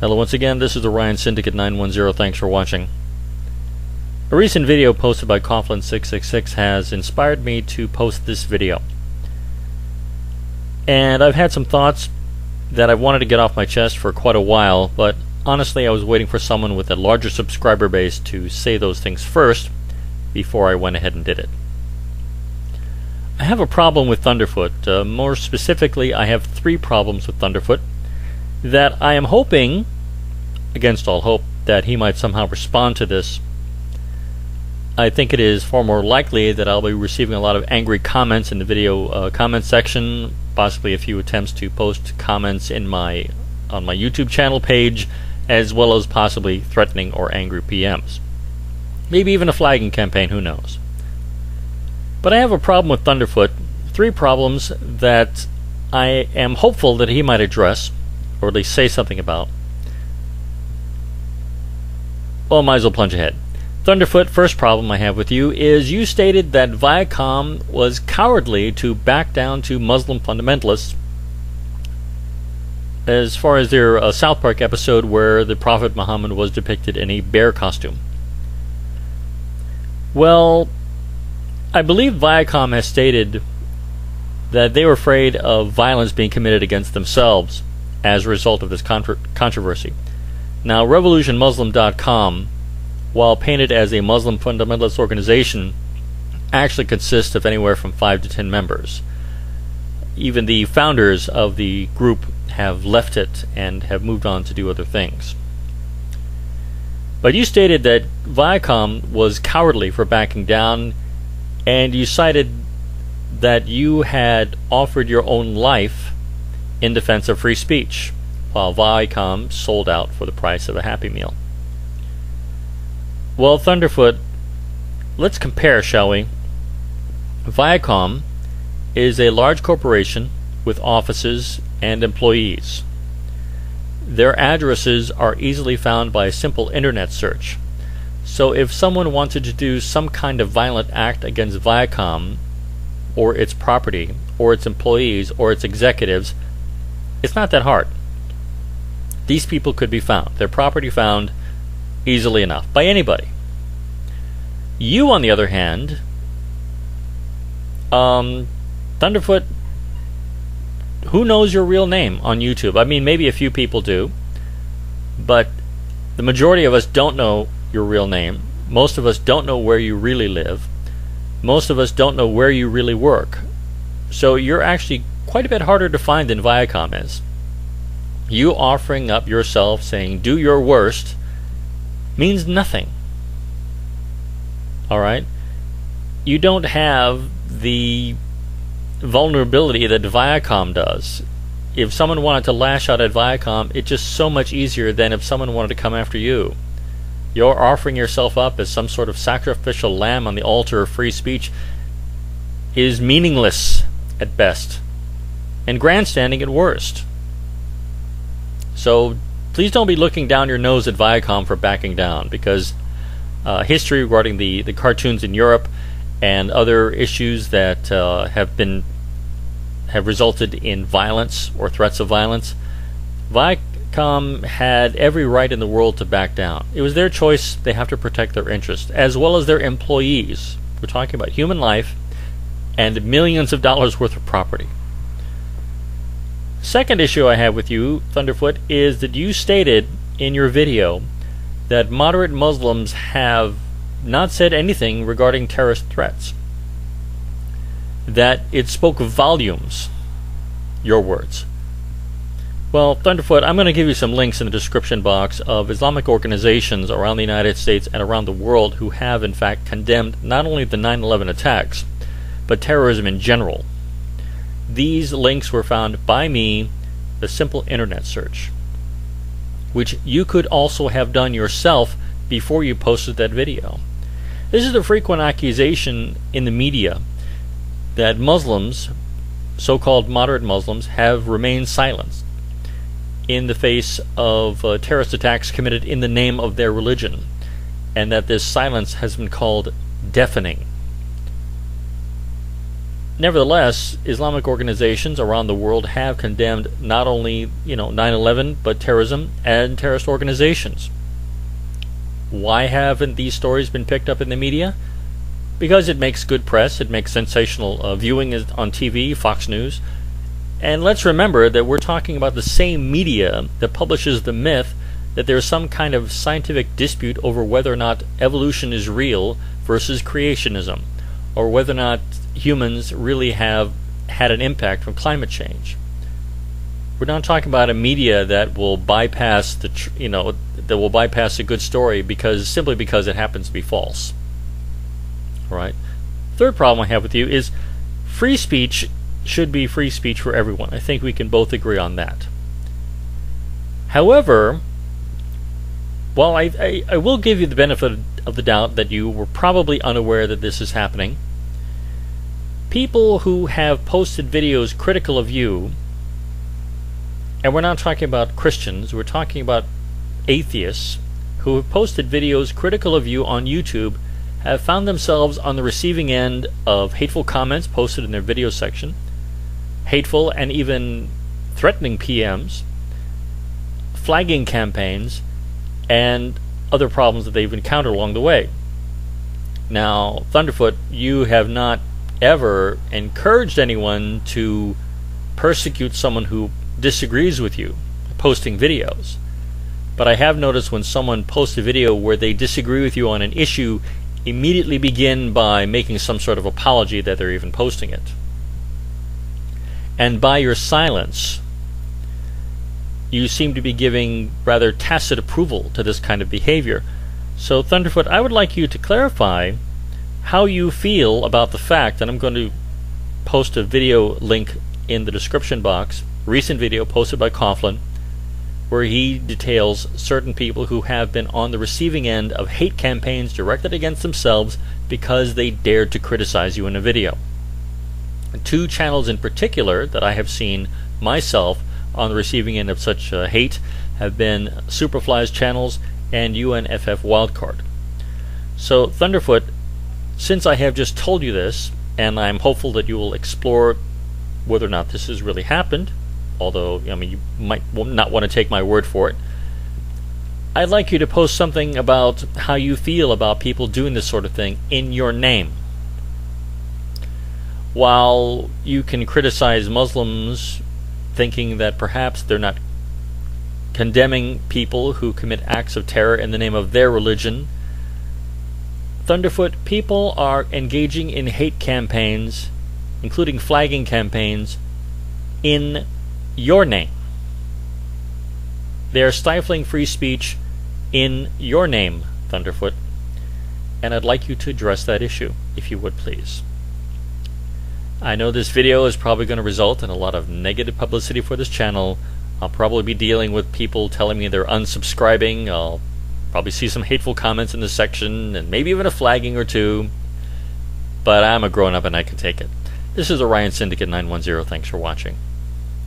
Hello once again, this is the Ryan Syndicate 910. Thanks for watching. A recent video posted by Coughlin666 has inspired me to post this video. And I've had some thoughts that I've wanted to get off my chest for quite a while, but honestly I was waiting for someone with a larger subscriber base to say those things first before I went ahead and did it. I have a problem with Thunderfoot. More specifically, I have 3 problems with Thunderfoot that I am hoping, against all hope, that he might somehow respond to this. I think it is far more likely that I'll be receiving a lot of angry comments in the video comment section, possibly a few attempts to post comments on my YouTube channel page, as well as possibly threatening or angry PMs. Maybe even a flagging campaign, who knows. But I have a problem with Thunderfoot, 3 problems that I am hopeful that he might address, or at least say something about. Well, might as well plunge ahead. Thunderfoot, first problem I have with you is you stated that Viacom was cowardly to back down to Muslim fundamentalists as far as their South Park episode where the Prophet Muhammad was depicted in a bear costume. Well, I believe Viacom has stated that they were afraid of violence being committed against themselves as a result of this controversy. Now, revolutionmuslim.com, while painted as a Muslim fundamentalist organization, actually consists of anywhere from 5 to 10 members. Even the founders of the group have left it and have moved on to do other things. But you stated that Viacom was cowardly for backing down, and you cited that you had offered your own life in defense of free speech, while Viacom sold out for the price of a Happy Meal. Well, Thunderfoot, let's compare, shall we? Viacom is a large corporation with offices and employees. Their addresses are easily found by a simple internet search. So if someone wanted to do some kind of violent act against Viacom, or its property, or its employees, or its executives, it's not that hard. These people could be found, their property found easily enough by anybody. You, on the other hand, Thunderfoot, who knows your real name on YouTube? I mean, maybe a few people do, but the majority of us don't know your real name. Most of us don't know where you really live. Most of us don't know where you really work. So you're actually quite a bit harder to find than Viacom is. You offering up yourself, saying do your worst, means nothing. Alright? You don't have the vulnerability that Viacom does. If someone wanted to lash out at Viacom, it's just so much easier than if someone wanted to come after you. You're offering yourself up as some sort of sacrificial lamb on the altar of free speech is meaningless at best, and grandstanding at worst. So please don't be looking down your nose at Viacom for backing down, because history regarding the cartoons in Europe and other issues that have resulted in violence or threats of violence, Viacom had every right in the world to back down. It was their choice. They have to protect their interests, as well as their employees. We're talking about human life and millions of dollars worth of property. Second issue I have with you, Thunderfoot, is that you stated in your video that moderate Muslims have not said anything regarding terrorist threats. That it spoke volumes, your words. Well, Thunderfoot, I'm going to give you some links in the description box of Islamic organizations around the United States and around the world who have in fact condemned not only the 9/11 attacks, but terrorism in general. These links were found by me, a simple internet search, which you could also have done yourself before you posted that video. This is the frequent accusation in the media that Muslims, so-called moderate Muslims, have remained silent in the face of terrorist attacks committed in the name of their religion, and that this silence has been called deafening. nevertheless, Islamic organizations around the world have condemned not only 9/11, but terrorism and terrorist organizations. Why haven't these stories been picked up in the media? Because it makes good press, it makes sensational viewing on TV, Fox News. And let's remember that we're talking about the same media that publishes the myth that there's some kind of scientific dispute over whether or not evolution is real versus creationism, or whether or not humans really have had an impact from climate change. We're not talking about a media that will bypass a good story simply because it happens to be false. All right. Third problem I have with you is free speech should be free speech for everyone. I think we can both agree on that. However, while I will give you the benefit of the doubt that you were probably unaware that this is happening, people who have posted videos critical of you, and we're not talking about Christians, we're talking about atheists who have posted videos critical of you on YouTube, have found themselves on the receiving end of hateful comments posted in their video section, hateful and even threatening PMs, flagging campaigns, and other problems that they've encountered along the way. Now, Thunderfoot, you have not ever encouraged anyone to persecute someone who disagrees with you posting videos. But I have noticed when someone posts a video where they disagree with you on an issue, immediately begin by making some sort of apology that they're even posting it. And by your silence, you seem to be giving rather tacit approval to this kind of behavior. So Thunderfoot, I would like you to clarify how you feel about the fact, and I'm going to post a video link in the description box, recent video posted by Coughlin, where he details certain people who have been on the receiving end of hate campaigns directed against themselves because they dared to criticize you in a video. And two channels in particular that I have seen myself on the receiving end of such hate have been Superfly's channels and UNFF Wildcard. So Thunderfoot, since I have just told you this, and I'm hopeful that you will explore whether or not this has really happened, although you might not want to take my word for it, I'd like you to post something about how you feel about people doing this sort of thing in your name. While you can criticize Muslims thinking that perhaps they're not condemning people who commit acts of terror in the name of their religion, Thunderfoot, people are engaging in hate campaigns, including flagging campaigns, in your name. They are stifling free speech in your name, Thunderfoot, and I'd like you to address that issue, if you would please. I know this video is probably going to result in a lot of negative publicity for this channel. I'll probably be dealing with people telling me they're unsubscribing. I'll probably see some hateful comments in this section, and maybe even a flagging or two. But I'm a grown-up and I can take it. This is Orion Syndicate 910. Thanks for watching.